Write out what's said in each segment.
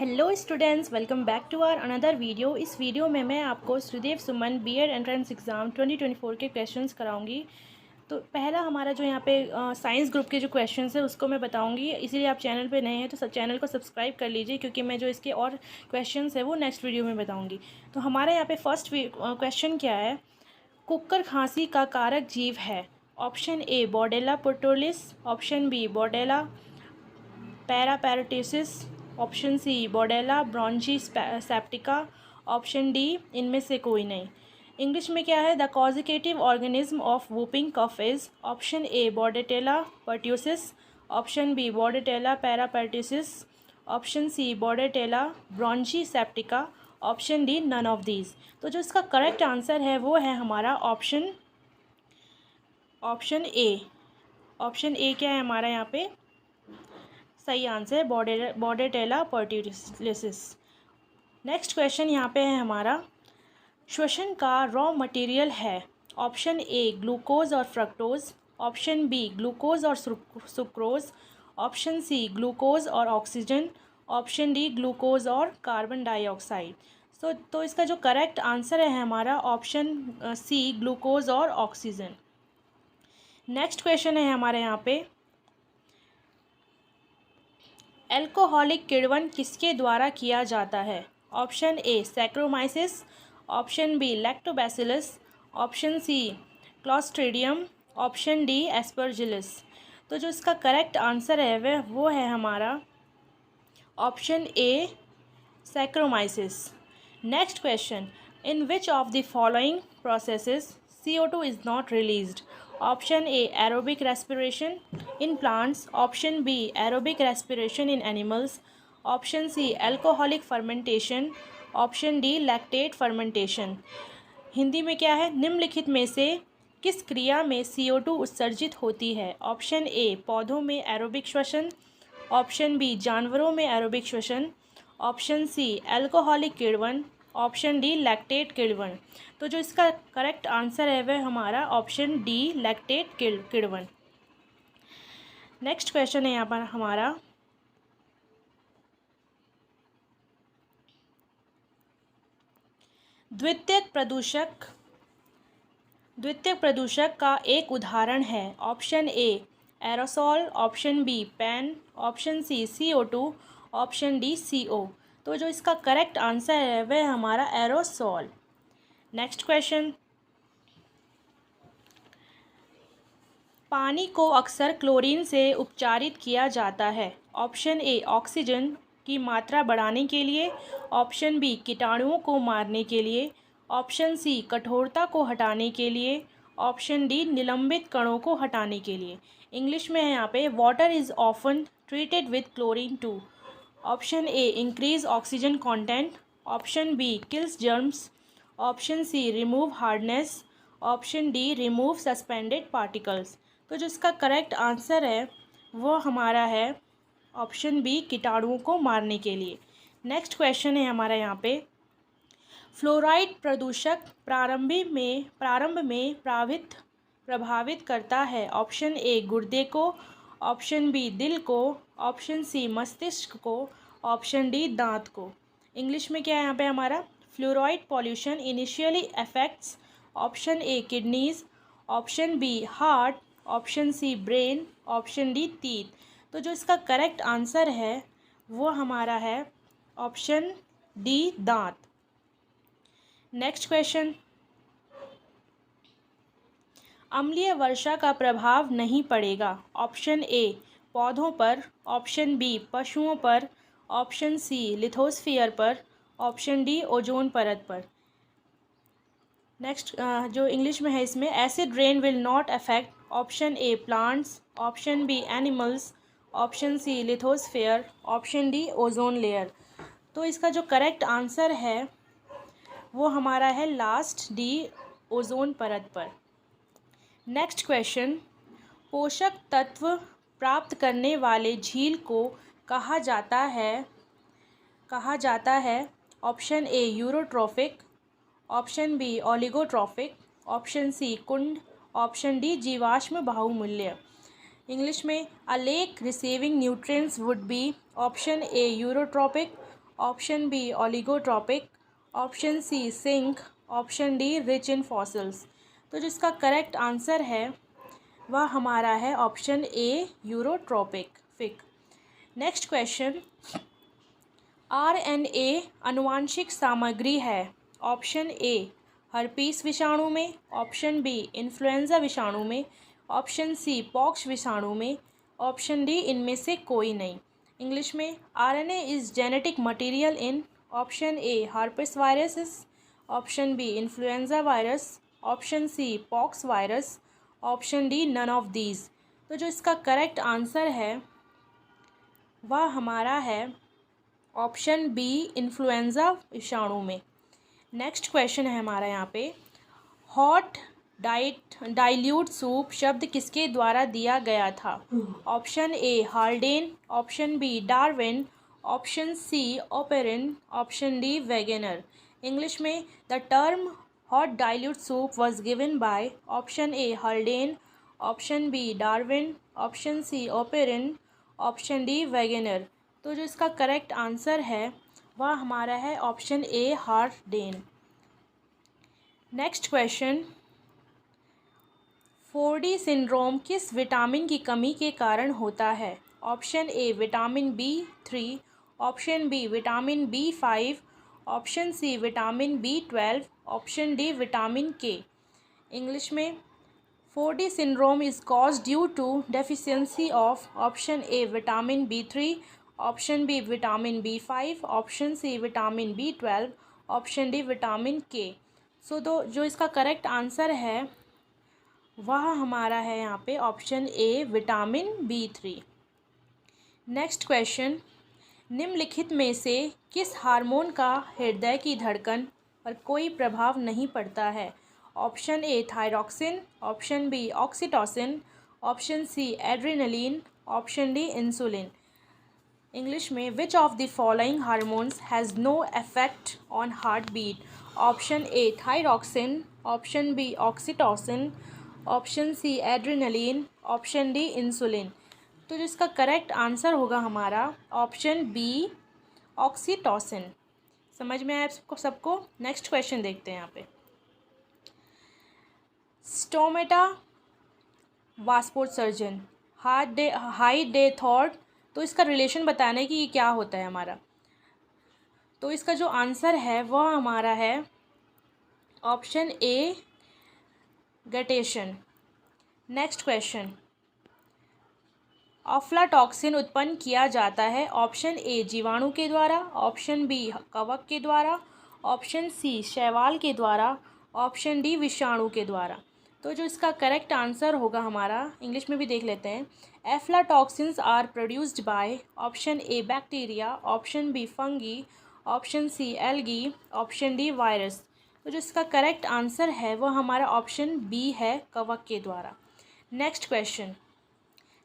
Hello students, welcome back to our another video. इस वीडियो में मैं आपको श्रीदेव सुमन B.Ed एंट्रेंस एग्ज़ाम 2024 के क्वेश्चंस कराऊंगी। तो पहला हमारा जो यहाँ पे साइंस ग्रुप के जो क्वेश्चंस है उसको मैं बताऊंगी। इसीलिए आप चैनल पे नए हैं तो चैनल को सब्सक्राइब कर लीजिए, क्योंकि मैं जो इसके और क्वेश्चंस है वो नेक्स्ट वीडियो में बताऊँगी। तो हमारे यहाँ पे फर्स्ट क्वेश्चन क्या है, कुक्कर खांसी का कारक जीव है? Option A Bordetella pertussis, option B Bordetella parapertussis, option C Bordetella bronchiseptica, option D इनमें से कोई नहीं। इंग्लिश में क्या है, the causative organism of whooping cough is? Option A Bordetella pertussis, option B Bordetella parapertussis, option C Bordetella bronchiseptica, option D none of these. तो जो इसका करेक्ट आंसर है वो है हमारा ऑप्शन ए। ऑप्शन ए क्या है हमारा यहाँ पे सही आंसर है, बॉर्डेटेला पर्ट्यूसिस। नेक्स्ट क्वेश्चन यहाँ पे है हमारा, श्वसन का रॉ मटेरियल है? ऑप्शन ए ग्लूकोज और फ्रक्टोज, ऑप्शन बी ग्लूकोज और सुक्रोज, ऑप्शन सी ग्लूकोज और ऑक्सीजन, ऑप्शन डी ग्लूकोज और कार्बन डाइऑक्साइड। तो इसका जो करेक्ट आंसर है हमारा ऑप्शन सी ग्लूकोज और ऑक्सीजन। नेक्स्ट क्वेश्चन है हमारे यहाँ पे, एल्कोहलिक किण्वन किसके द्वारा किया जाता है? Option A saccharomyces, option B lactobacillus, option C clostridium, option D aspergillus. तो जो इसका करेक्ट आंसर है वो है हमारा option A saccharomyces. Next question, in which of the following processes CO2 is not released? Option A aerobic respiration in plants, option B aerobic respiration in animals, option C alcoholic fermentation, option D lactate fermentation। Hindi में क्या है, निम्नलिखित में से किस क्रिया में CO2 उत्सर्जित होती है? ऑप्शन ए पौधों में एरोबिक श्वसन, ऑप्शन बी जानवरों में एरोबिक श्वसन, ऑप्शन सी एल्कोहलिक किण्वन, ऑप्शन डी लैक्टेट किण्वन। तो जो इसका करेक्ट आंसर है वह हमारा ऑप्शन डी लैक्टेट किण्वन। नेक्स्ट क्वेश्चन है यहाँ पर हमारा, द्वितीयक प्रदूषक का एक उदाहरण है? Option A aerosol, option B pan, option C CO2, option D CO। तो जो इसका करेक्ट आंसर है वह हमारा एरोसॉल। नेक्स्ट क्वेश्चन, पानी को अक्सर क्लोरीन से उपचारित किया जाता है? ऑप्शन ए ऑक्सीजन की मात्रा बढ़ाने के लिए, ऑप्शन बी कीटाणुओं को मारने के लिए, ऑप्शन सी कठोरता को हटाने के लिए, ऑप्शन डी निलंबित कणों को हटाने के लिए। इंग्लिश में है यहाँ पे, water is often treated with chlorine to. Option A increase oxygen content, option B kills germs, option C remove hardness, option D remove suspended particles. तो जो इसका करेक्ट आंसर है वो हमारा है ऑप्शन बी कीटाणुओं को मारने के लिए। नेक्स्ट क्वेश्चन है हमारा यहाँ पे, फ्लोराइड प्रदूषक प्रारंभ में प्रभावित करता है? ऑप्शन ए गुर्दे को, ऑप्शन बी दिल को, ऑप्शन सी मस्तिष्क को, ऑप्शन डी दांत को। इंग्लिश में क्या है यहाँ पे हमारा, fluoride pollution initially affects option A kidneys, option B heart, option C brain, option D teeth. तो जो इसका करेक्ट आंसर है वो हमारा है ऑप्शन डी दांत। नेक्स्ट क्वेश्चन, अम्लीय वर्षा का प्रभाव नहीं पड़ेगा? ऑप्शन ए पौधों पर, ऑप्शन बी पशुओं पर, ऑप्शन सी लिथोस्फीयर पर, ऑप्शन डी ओजोन परत पर। नेक्स्ट जो इंग्लिश में है इसमें, acid rain will not affect option A plants, option B animals, option C lithosphere, option D ozone layer. तो इसका जो करेक्ट आंसर है वो हमारा है लास्ट डी ओजोन परत पर। नेक्स्ट क्वेश्चन, पोषक तत्व प्राप्त करने वाले झील को कहा जाता है? Option A eutrophic, option B oligotrophic, option C कुंड, ऑप्शन डी जीवाश्म बाहुमूल्य। इंग्लिश में, a lake receiving nutrients would be option A eutrophic, option B oligotrophic, option C sink, option D rich in fossils. तो जो इसका correct answer है वह हमारा है option A eutrophic. Next question, RNA आनुवांशिक सामग्री है। ऑप्शन ए हर्पीस विषाणु में, ऑप्शन बी इन्फ्लुएंजा विषाणु में, ऑप्शन सी पॉक्स विषाणु में, ऑप्शन डी इनमें से कोई नहीं। इंग्लिश में RNA is genetic material in, option A herpes virus, option B influenza virus, option C pox virus, option D none of these. तो जो इसका करेक्ट आंसर है वह हमारा है ऑप्शन बी इन्फ्लुएंजा विषाणु में। नेक्स्ट क्वेश्चन है हमारा यहाँ पे, हॉट डाइल्यूट सूप शब्द किसके द्वारा दिया गया था। Option A Haldane, option B Darwin, option C Oparin, option D Wegener. English में the term hot dilute soup was given by option A Haldane, option B Darwin, option C Oparin, option D Wegener. तो जो इसका correct answer है वह हमारा है option A Haldane. Next question, 4D syndrome किस vitamin की कमी के कारण होता है। Option A vitamin B3, option B vitamin B5, option C vitamin B12, option D vitamin K। English में 4D syndrome is caused due to deficiency of option A vitamin B3, option B vitamin B5, option C vitamin B12, option D vitamin K। So जो इसका correct answer है वह हमारा है यहाँ पे option A vitamin B3। Next question, निम्नलिखित में से किस हार्मोन का हृदय की धड़कन पर कोई प्रभाव नहीं पड़ता है। Option A thyroxine, option B oxytocin, option C adrenaline, option D insulin. English में which of the following hormones has no effect on heartbeat. Option A thyroxine, option B oxytocin, option C adrenaline, option D insulin. तो जो इसका correct answer होगा हमारा option B oxytocin. समझ में आया सबको। नेक्स्ट क्वेश्चन देखते हैं यहाँ पे, स्टोमेटा वास्पोसर्जन हाई डे थॉट। तो इसका रिलेशन बताने कि ये क्या होता है हमारा। तो इसका जो आंसर है वह हमारा है ऑप्शन ए गटेशन। नेक्स्ट क्वेश्चन, अफ्लाटॉक्सिन उत्पन्न किया जाता है। ऑप्शन ए जीवाणु के द्वारा, ऑप्शन बी कवक के द्वारा, ऑप्शन सी शैवाल के द्वारा, ऑप्शन डी विषाणु के द्वारा। तो जो इसका करेक्ट आंसर होगा हमारा, इंग्लिश में भी देख लेते हैं, aflatoxins are produced by option A bacteria, option B fungi, option C algae, option D virus. तो जो इसका करेक्ट आंसर है वह हमारा ऑप्शन बी है कवक के द्वारा। नेक्स्ट क्वेश्चन,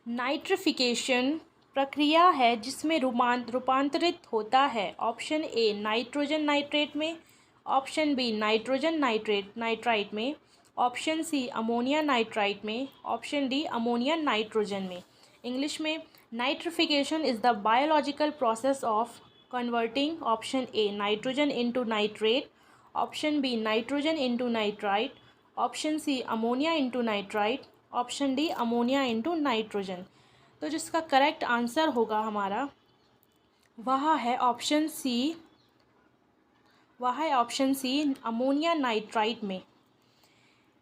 नाइट्रिफिकेशन प्रक्रिया है जिसमें रूपांतरित होता है। ऑप्शन ए नाइट्रोजन नाइट्रेट में, ऑप्शन बी नाइट्रोजन नाइट्राइट में, ऑप्शन सी अमोनिया नाइट्राइट में, ऑप्शन डी अमोनिया नाइट्रोजन में। इंग्लिश में nitrification is the biological process of converting option A nitrogen into nitrate, option B nitrogen into nitrite, option C ammonia into nitrite, option D ammonia into nitrogen. तो जिसका correct answer होगा हमारा वह है option C ammonia nitrite में।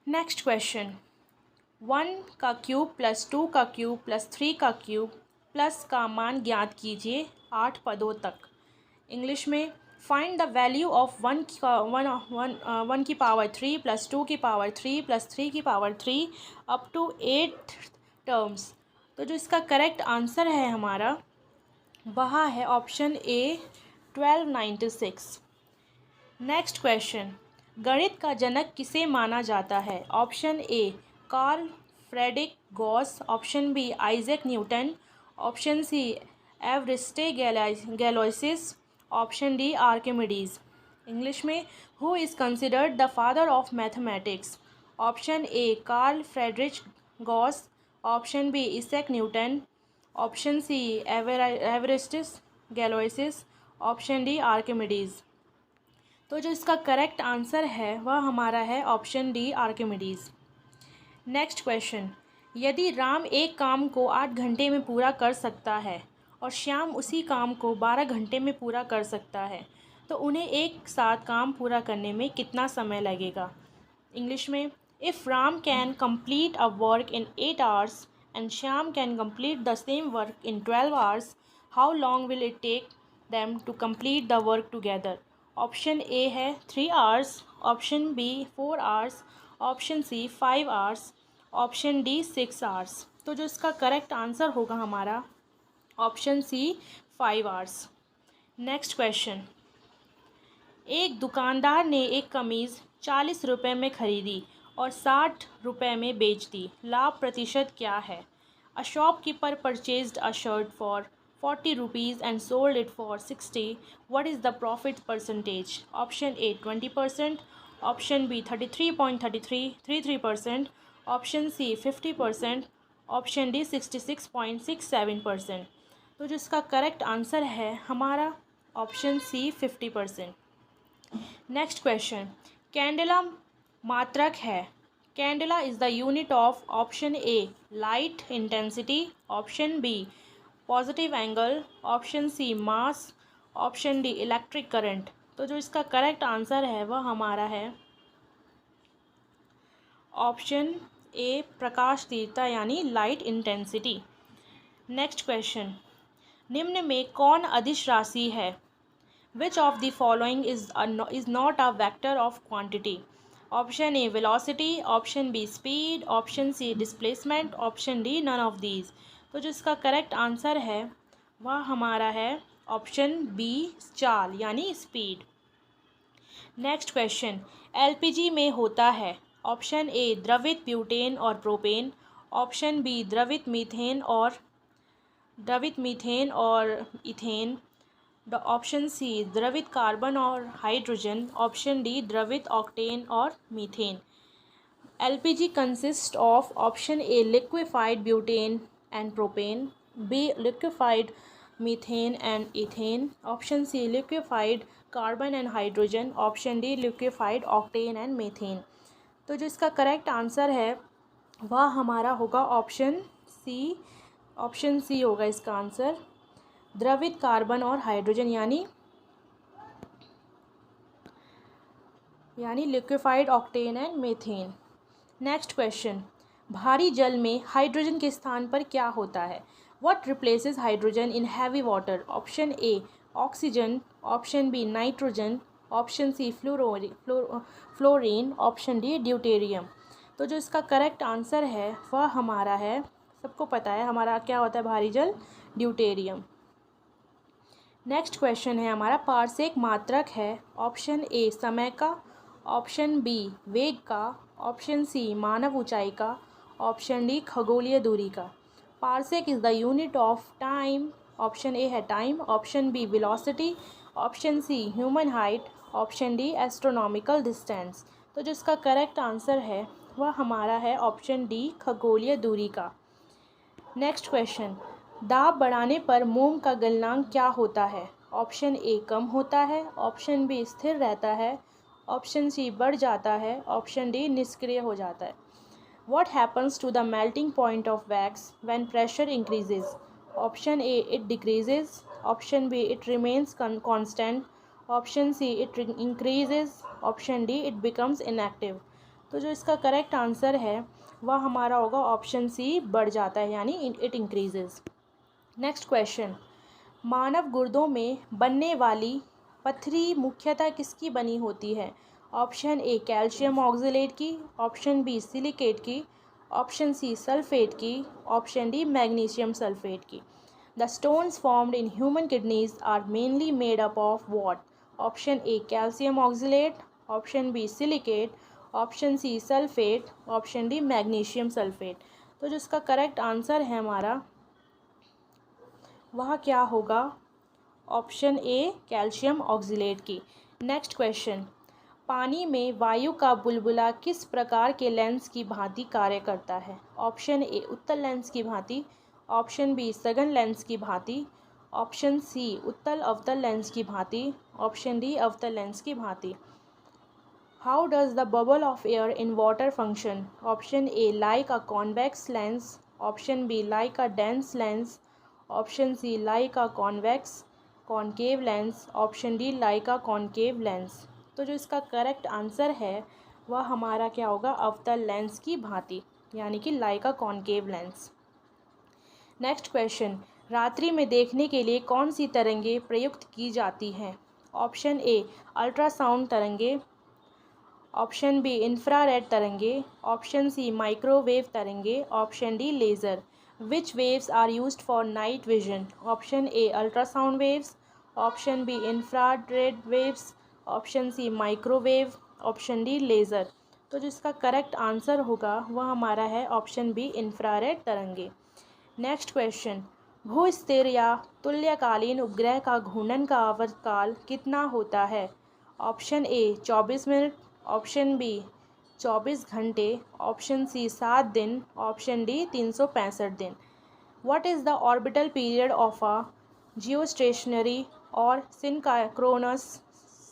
Next question, 1 का cube plus 2 का cube plus 3 का क्यूब प्लस का मान ज्ञात कीजिए 8 पदों तक। इंग्लिश में फाइंड द वैल्यू ऑफ 1 की पावर 3 प्लस 2 की पावर 3 प्लस 3 की पावर 3 अप टू 8 टर्म्स। तो जो इसका करेक्ट आंसर है हमारा वह है ऑप्शन ए 1296। नेक्स्ट क्वेश्चन, गणित का जनक किसे माना जाता है। Option A Carl Friedrich Gauss, option B Isaac Newton, option C Evariste Galois, option D Archimedes. English में who is considered the father of mathematics. Option A Carl Friedrich Gauss, option B Isaac Newton, option C Evariste Galois, option D Archimedes. तो जो इसका correct answer है वह हमारा है option D Archimedes. Next question, यदि राम एक काम को 8 घंटे में पूरा कर सकता है और श्याम उसी काम को 12 घंटे में पूरा कर सकता है तो उन्हें एक साथ काम पूरा करने में कितना समय लगेगा। इंग्लिश में, if Ram can complete a work in 8 hours and Shyam can complete the same work in 12 hours, how long will it take them to complete the work together. Option A है 3 hours, option B 4 hours, option C 5 hours, option D 6 hours. तो जो इसका correct answer होगा हमारा option C 5 hours. Next question, एक दुकानदार ने एक कमीज़ 40 रुपये में ख़रीदी और 60 रुपये में बेच दी, लाभ प्रतिशत क्या है। A shopkeeper purchased a shirt for 40 rupees and sold it for 60, what is the profit percentage. Option A 20%, option B 33.33%, option C 50%, option D 66.67%। तो जो इसका करेक्ट आंसर है हमारा option C 50%। Next question, candela मात्रक है। Candela is the unit of option A light intensity, option B positive angle, option C mass, option D electric current. तो जो इसका करेक्ट आंसर है वह हमारा है ऑप्शन ए प्रकाश तीव्रता यानी लाइट इंटेंसिटी। नेक्स्ट क्वेश्चन, निम्न में कौन अदिश राशि है। Which of the following is not a vector of quantity? Option A velocity, option B speed, option C displacement, option D none of these। तो जो इसका करेक्ट आंसर है वह हमारा है ऑप्शन बी चाल यानी स्पीड। नेक्स्ट क्वेश्चन, एलपीजी में होता है। ऑप्शन ए द्रवित ब्यूटेन और प्रोपेन, ऑप्शन बी द्रवित मीथेन और इथेन, ऑप्शन सी द्रवित कार्बन और हाइड्रोजन, ऑप्शन डी द्रवित ऑक्टेन और methane. LPG consist of option A liquefied butane and propane, B liquefied methane and ethane, option C liquefied carbon and hydrogen, option D liquefied octane and methane. तो जो इसका correct answer है वह हमारा होगा option C होगा इसका answer, द्रवित कार्बन और हाइड्रोजन यानी liquefied octane and methane. Next question, भारी जल में हाइड्रोजन के स्थान पर क्या होता है। What replaces hydrogen in heavy water. Option A oxygen, option B nitrogen, option C fluorine, option D deuterium. तो जो इसका करेक्ट आंसर है वह हमारा है, सबको पता है हमारा क्या होता है भारी जल, ड्यूटेरियम। नेक्स्ट क्वेश्चन है हमारा पारसेक मात्रक है। ऑप्शन ए समय का, ऑप्शन बी वेग का, ऑप्शन सी मानव ऊंचाई का, ऑप्शन डी खगोलीय दूरी का। Parsec is the unit of time. Option A है time, option B velocity, option C human height, option D astronomical distance. तो जो इसका करेक्ट आंसर है वह हमारा है ऑप्शन डी खगोलीय दूरी का। नेक्स्ट क्वेश्चन, दाब बढ़ाने पर मोम का गलनांक क्या होता है। ऑप्शन ए कम होता है, ऑप्शन बी स्थिर रहता है, ऑप्शन सी बढ़ जाता है, ऑप्शन डी निष्क्रिय हो जाता है। What happens to the melting point of wax when pressure increases. Option A it decreases, option B it remains constant, option C it increases, option D it becomes inactive. तो जो इसका correct answer है वह हमारा होगा option C बढ़ जाता है यानी इट इंक्रीजेज। नेक्स्ट क्वेश्चन, मानव गुर्दों में बनने वाली पथरी मुख्यतः किसकी बनी होती है। ऑप्शन ए कैल्शियम ऑक्जेलेट की, ऑप्शन बी सिलिकेट की, ऑप्शन सी सल्फेट की, ऑप्शन डी मैग्नीशियम सल्फेट की। The stones formed in human kidneys are mainly made up of what. Option A calcium oxalate, option B silicate, option C sulphate, option D magnesium sulphate. तो जो इसका correct answer है हमारा वह क्या होगा option A calcium oxalate की। Next question, पानी में वायु का बुलबुला किस प्रकार के लेंस की भांति कार्य करता है। ऑप्शन ए उत्तल लेंस की भांति, ऑप्शन बी सघन लेंस की भांति, ऑप्शन सी उत्तल अवतल लेंस की भांति, ऑप्शन डी अवतल लेंस की भांति। How does the bubble of air in water function? Option A like a convex lens, option B like a dense lens, option C like a convex concave lens, option D like a concave lens. तो जो इसका correct answer है वह हमारा क्या होगा? अवतल lens की भांति, यानी कि like a concave lens. Next question, रात्रि में देखने के लिए कौन सी तरंगें प्रयुक्त की जाती हैं? ऑप्शन ए अल्ट्रासाउंड तरंगे, ऑप्शन बी इंफ्रारेड तरंगे, ऑप्शन सी माइक्रोवेव तरंगे, option D laser. Which waves are used for night vision? Option A ultrasound waves, option B infrared waves, option C microwave, option D laser. तो जो इसका correct answer होगा वह हमारा है option B infrared तरंगे। Next question, भू-स्थिर या तुल्यकालीन उपग्रह का घूर्णन का आवर्तकाल कितना होता है? Option A 24 minute, option B 24 घंटे, ऑप्शन सी 7 दिन, ऑप्शन डी 365 दिन। What is the orbital period of a geostationary और synchronous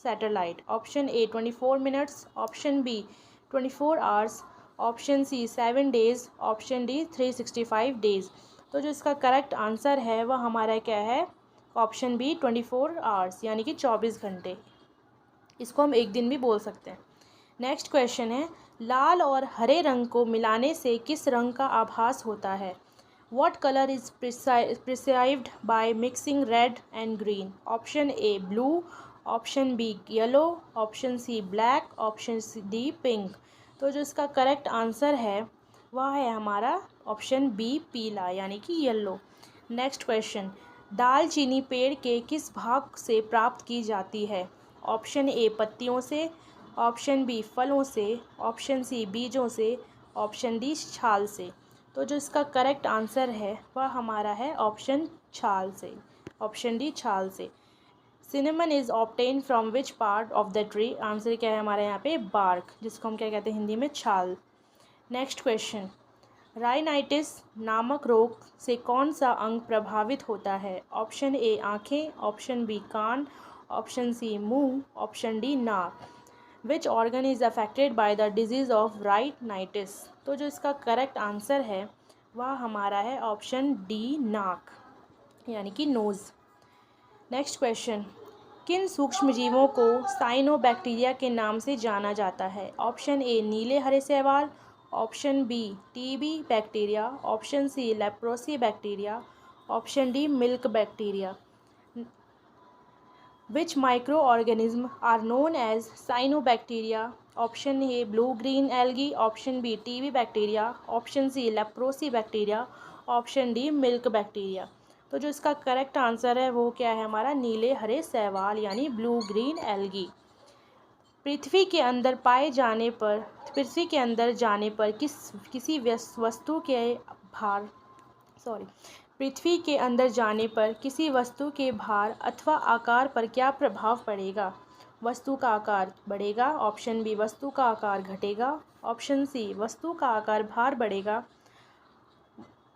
satellite? Option A 24 minutes, option B 24 hours, option C 7 days, option D 365 days. तो जो इसका correct answer है वह हमारा क्या है? ऑप्शन बी 24 आवर्स, यानी कि 24 घंटे। इसको हम एक दिन भी बोल सकते हैं। नेक्स्ट क्वेश्चन है, लाल और हरे रंग को मिलाने से किस रंग का आभास होता है? What colour is perceived by mixing red and green? Option A blue, option B yellow, option C black, option D pink. तो जो इसका करेक्ट आंसर है वह है हमारा ऑप्शन बी पीला, यानी कि येलो। नेक्स्ट क्वेश्चन, दालचीनी पेड़ के किस भाग से प्राप्त की जाती है? ऑप्शन ए पत्तियों से, ऑप्शन बी फलों से, ऑप्शन सी बीजों से, ऑप्शन डी छाल से। तो जो इसका करेक्ट आंसर है वह हमारा है ऑप्शन छाल से, ऑप्शन डी छाल से। Cinnamon is obtain from which part of the tree? Answer क्या है हमारे यहाँ पे? बार्क, जिसको हम क्या कहते हैं हिंदी में? छाल। नेक्स्ट क्वेश्चन, राइनाइटिस नामक रोग से कौन सा अंग प्रभावित होता है? ऑप्शन ए आँखें, ऑप्शन बी कान, ऑप्शन सी मुंह, ऑप्शन डी नाक। Which organ is affected by the disease of rhinitis? तो जो इसका करेक्ट आंसर है वह हमारा है ऑप्शन डी नाक, यानी कि नोज़। नेक्स्ट क्वेश्चन, किन सूक्ष्मजीवों को साइनोबैक्टीरिया के नाम से जाना जाता है? ऑप्शन ए नीले हरे शैवाल, option B TB bacteria, option C leprosy bacteria, option D milk bacteria. Which micro organism are known as cyanobacteria? Option A blue green algae, option B TB bacteria, option C leprosy bacteria, option D milk bacteria. तो जो इसका correct answer है वो क्या है हमारा? नीले हरे शैवाल, यानी ब्लू ग्रीन एल्गी। पृथ्वी के अंदर जाने पर किसी वस्तु के भार पृथ्वी के अंदर जाने पर किसी वस्तु के भार अथवा आकार पर क्या प्रभाव पड़ेगा? वस्तु का आकार बढ़ेगा, ऑप्शन बी वस्तु का आकार घटेगा, ऑप्शन सी वस्तु का आकार भार बढ़ेगा,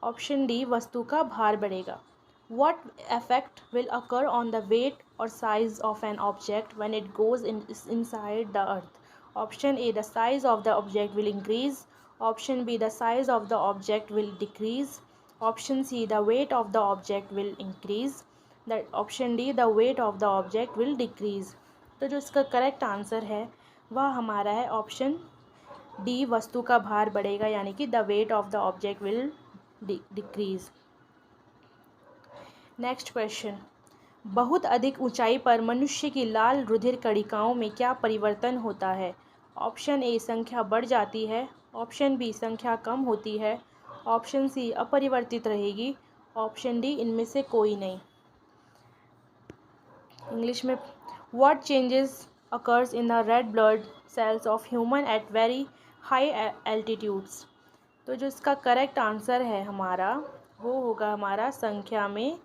ऑप्शन डी वस्तु का भार बढ़ेगा। What effect will occur on the weight or size of an object when it goes inside the earth? Option A, the size of the object will increase, option B, the size of the object will decrease, option C, the weight of the object will increase, option D, the weight of the object will decrease। तो जो इसका correct answer है वह हमारा है option D, वस्तु का भार बढ़ेगा, यानी कि the weight of the object will decrease. Next question, बहुत अधिक ऊंचाई पर मनुष्य की लाल रुधिर कणिकाओं में क्या परिवर्तन होता है? ऑप्शन ए संख्या बढ़ जाती है, ऑप्शन बी संख्या कम होती है, ऑप्शन सी अपरिवर्तित रहेगी, ऑप्शन डी इनमें से कोई नहीं। इंग्लिश में, what changes occurs in the red blood cells of human at very high altitudes? तो जो इसका करेक्ट आंसर है हमारा वो होगा हमारा संख्या में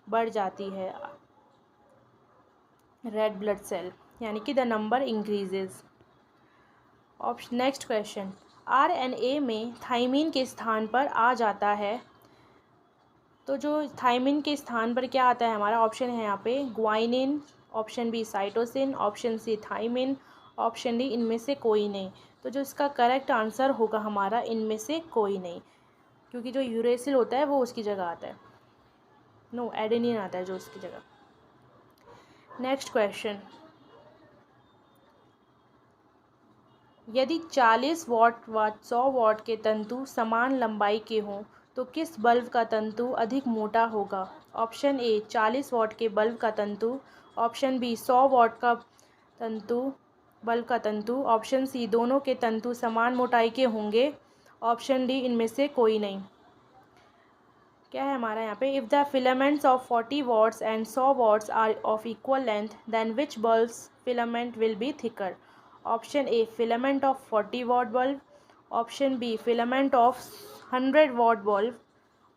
बढ़ जाती है रेड ब्लड सेल, यानी कि the number increases. Option next question, RNA में थाइमीन के स्थान पर आ जाता है तो जो थायमिन के स्थान पर क्या आता है हमारा, ऑप्शन है यहाँ पे guanine, option B cytosine, option C thymine, option D इनमें से कोई नहीं। तो जो इसका करेक्ट आंसर होगा हमारा इनमें से कोई नहीं, क्योंकि जो यूरेसिल होता है वो उसकी जगह आता है, नो एडेनिन आता है जो उसकी जगह। नेक्स्ट क्वेश्चन, यदि 40 वॉट व 100 वॉट के तंतु समान लंबाई के हों तो किस बल्ब का तंतु अधिक मोटा होगा? ऑप्शन ए 40 वॉट के बल्ब का तंतु, ऑप्शन बी 100 वॉट का तंतु बल्ब का तंतु, ऑप्शन सी दोनों के तंतु समान मोटाई के होंगे, ऑप्शन डी इनमें से कोई नहीं। क्या है हमारा यहाँ पे, if the filaments of 40 watts and 100 watts are of equal length then which bulbs filament will be thicker? Option A filament of 40 watt bulb, option B filament of 100 watt bulb,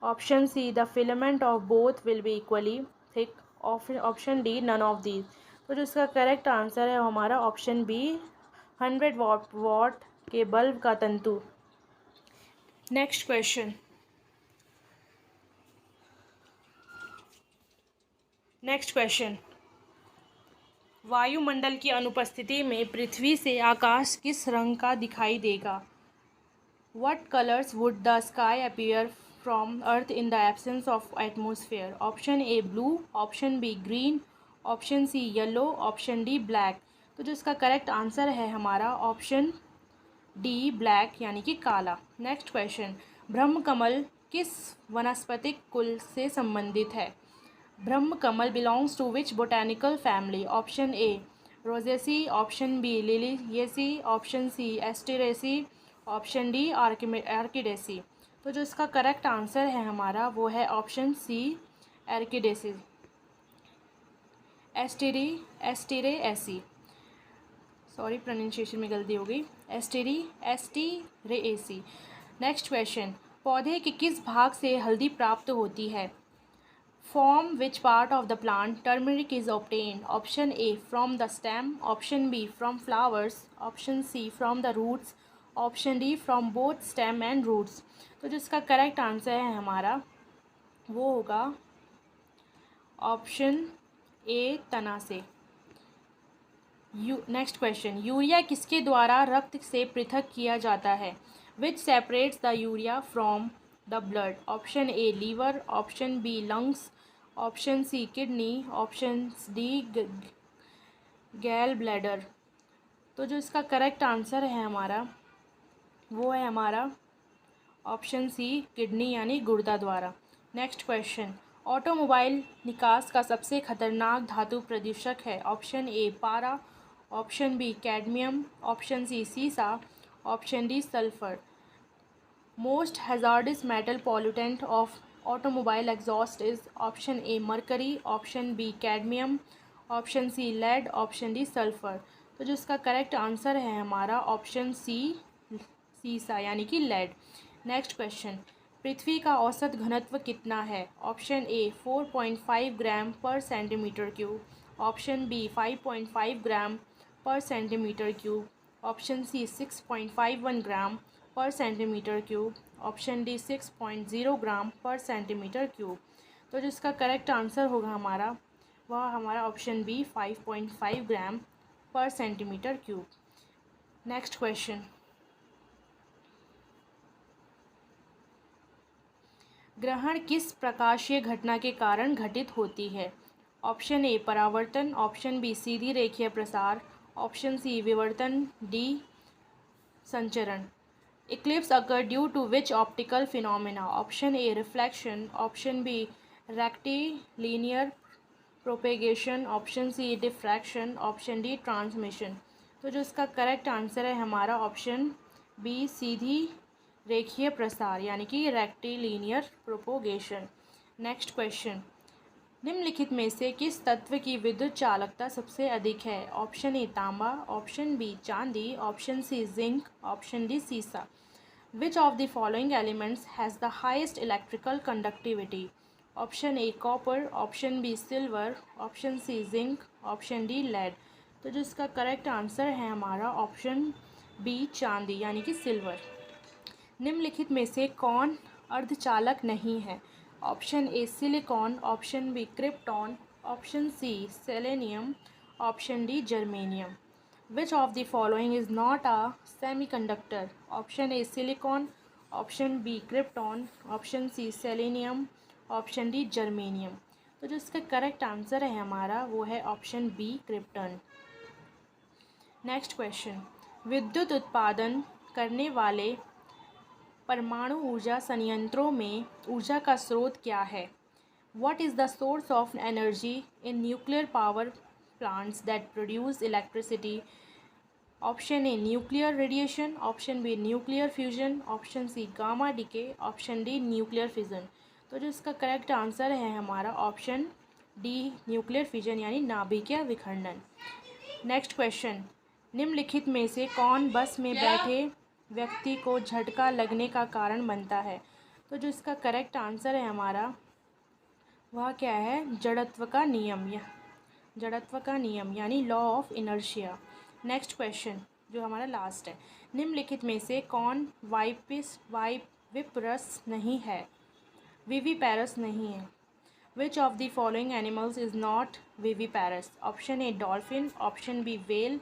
option C the filament of both will be equally thick, option D none of these. तो जो इसका correct answer है हमारा option B 100 watt के bulb का तंतु। Next question, वायुमंडल की अनुपस्थिति में पृथ्वी से आकाश किस रंग का दिखाई देगा? What colors would the sky appear from Earth in the absence of atmosphere? Option A blue, option B green, option C yellow, option D black। तो जो इसका करेक्ट आंसर है हमारा ऑप्शन डी ब्लैक यानी कि काला। नेक्स्ट क्वेश्चन, ब्रह्मकमल किस वनस्पतिक कुल से संबंधित है? Brahma Kamal belongs to which botanical family? Option A Rosaceae, option B Liliaceae, option C Asteraceae, option D Orchidaceae. तो जो इसका करेक्ट आंसर है हमारा वो है option C Orchidaceae, Asteraceae, sorry pronunciation में गलती हो गई, एस्टेरेसी। नेक्स्ट क्वेश्चन, पौधे के किस भाग से हल्दी प्राप्त होती है? From which part of the plant turmeric is obtained? Option A from the stem, option B from flowers, option C from the roots, option D from both stem and roots। तो जो इसका करेक्ट आंसर है हमारा वो होगा option A तना से। Next question, urea किसके द्वारा रक्त से पृथक किया जाता है? Which separates the urea from the blood? Option A liver, option B lungs, option C kidney, option D gall bladder. तो जो इसका करेक्ट आंसर है हमारा वो है हमारा ऑप्शन सी किडनी यानी गुर्दा द्वारा। नेक्स्ट क्वेश्चन, ऑटोमोबाइल निकास का सबसे खतरनाक धातु प्रदूषक है? ऑप्शन ए पारा, option B cadmium, option C सीसा, option D sulphur. Most hazardous metal pollutant of automobile exhaust is? Option A mercury, option B cadmium, option C lead, option D sulphur. तो जो इसका करेक्ट आंसर है हमारा option C सीसा यानी कि lead. Next question, पृथ्वी का औसत घनत्व कितना है? ऑप्शन ए 4.5 ग्राम पर सेंटीमीटर क्यूब, ऑप्शन बी 5.5 ग्राम पर सेंटीमीटर क्यूब, ऑप्शन सी 6.51 ग्राम पर सेंटीमीटर क्यूब, ऑप्शन डी 6.0 ग्राम पर सेंटीमीटर क्यूब। तो जो इसका करेक्ट आंसर होगा हमारा वह हमारा ऑप्शन बी 5.5 ग्राम पर सेंटीमीटर क्यूब। नेक्स्ट क्वेश्चन, ग्रहण किस प्रकाशीय घटना के कारण घटित होती है? ऑप्शन ए परावर्तन, ऑप्शन बी सीधी रेखीय प्रसार, ऑप्शन सी विवर्तन, डी संचरण। Eclipse occur due to which optical phenomena? Option A reflection, option B rectilinear propagation, option C diffraction, option D transmission. तो जो इसका करेक्ट आंसर है हमारा ऑप्शन बी सीधी रेखीय प्रसार यानी कि रेक्टिलिनियर प्रोपोगेशन। नेक्स्ट क्वेश्चन, निम्नलिखित में से किस तत्व की विद्युत चालकता सबसे अधिक है? ऑप्शन ए तांबा, ऑप्शन बी चांदी, option C zinc, option D सीसा। Which of the following elements has the highest electrical conductivity? Option A copper, option B silver, option C zinc, option D lead. तो जो इसका correct answer है हमारा option B चांदी यानी कि silver. निम्नलिखित में से कौन अर्धचालक नहीं है? Option A silicon, option B krypton, option C selenium, option D germanium. Which of the following is not a semiconductor? Option A silicon, option B krypton, option C selenium, option D germanium. तो जो इसका correct answer है हमारा वो है option B krypton. Next question, विद्युत उत्पादन करने वाले परमाणु ऊर्जा संयंत्रों में ऊर्जा का स्रोत क्या है? What is the source of energy in nuclear power plants that produce electricity? Option A nuclear radiation, option B nuclear fusion, option C gamma decay, option D nuclear fission। तो जो इसका करेक्ट आंसर है हमारा option D nuclear fission यानी नाभिकीय विखंडन। Next question, निम्नलिखित में से कौन बस में बैठे व्यक्ति को झटका लगने का कारण बनता है? तो जो इसका करेक्ट आंसर है हमारा वह क्या है? जड़त्व का नियम या जड़त्व का नियम यानी law of inertia. Next question जो हमारा लास्ट है, निम्नलिखित में से कौन वाइविपरस नहीं है, विविपैरस नहीं है? Which of the following animals is not viviparous? Option A dolphin, option B whale,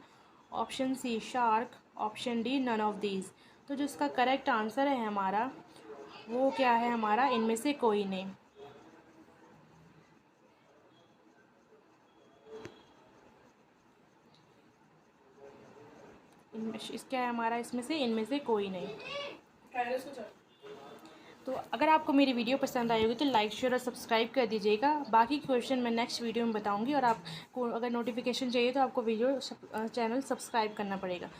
option C shark, option D none of these. तो जो इसका करेक्ट आंसर है हमारा वो क्या है हमारा? इनमें से कोई नहीं। क्या है हमारा इसमें से? इनमें से कोई नहीं। तो अगर आपको मेरी वीडियो पसंद आई होगी तो लाइक शेयर और सब्सक्राइब कर दीजिएगा। बाकी क्वेश्चन मैं नेक्स्ट वीडियो में बताऊंगी और आपको अगर नोटिफिकेशन चाहिए तो आपको वीडियो चैनल सब्सक्राइब करना पड़ेगा।